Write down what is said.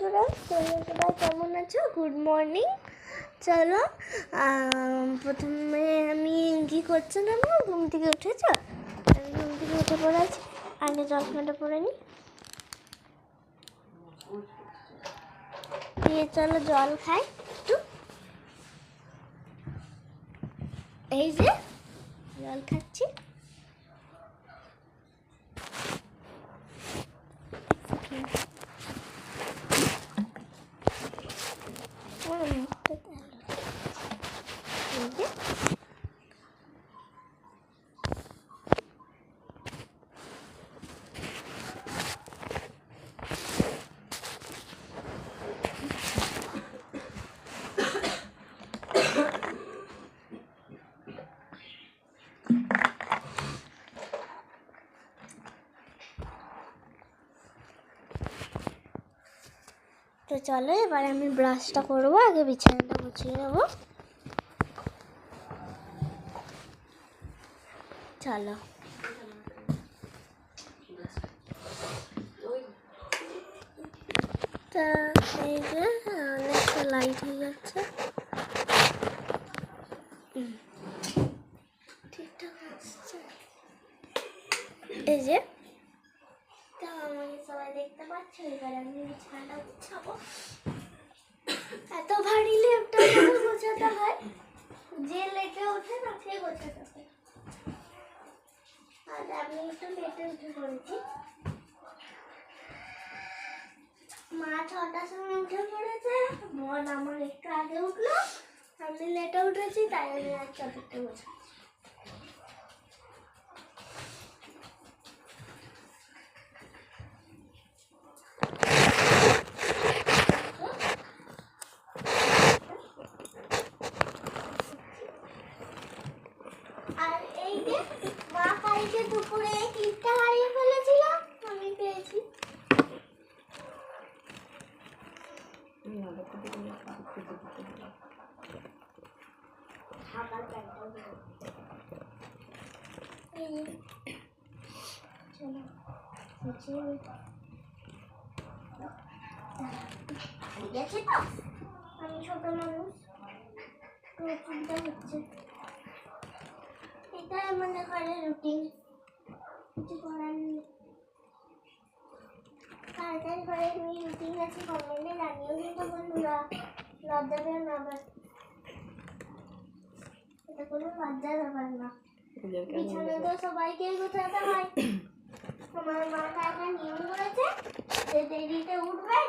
বন্ধুরা, তোমরা সবাই কেমন আছো? Good morning. চলো প্রথমে আমি কি করছো না, ঘুম থেকে উঠেছো? আমি ঘুম থেকে উঠে পড়েছি, আগে চশমাটা পরে নি, দিয়ে চলো জল খাই একটু। এই যে জল খাচ্ছি। তো চলো এবার আমি ব্রাশটা করবো, আগে বিছানাটা গুছিয়ে নেবো। চলো তা এই যে অনেকটা লাইট হয়ে যাচ্ছে, ঠিকঠাক আসছে। এই যে আমাকে সবাই দেখতে পাচ্ছে, এবার আমি বিছানাটা গুছাবো। এত ভারী লেপটা গোছাতে হয়, যে লেটে ওঠে তাকে গোছাতে হয়। আর আমি একটু লেটে উঠে পড়েছি, মা 6টার সময় উঠে পড়েছে, বোন আমার একটু আগে উঠলো, আমি লেটে উঠেছি, তাই আমি আর চাদরটা গোছাচ্ছি। আর এই যে মা কালকে দুপুরে ক্লিপটা হারিয়ে ফেলেছিল, আমি পেয়েছি। আমি ছোট মানুষ, চিন্তা হচ্ছে। এটাই আমাদের ঘরের রুটিন, কিছু করার নেই। কালকের ঘরে আমি রুটিন আছে, কমেন্টে জানিও কিন্তু বন্ধুরা, লজ্জা পেও না আবার, এটা কোনো লজ্জার ব্যাপার না। বিছানা তো সবাইকে গোছাতে হয়। তোমার মা একটা নিয়ম করেছে যে দেরিতে উঠবে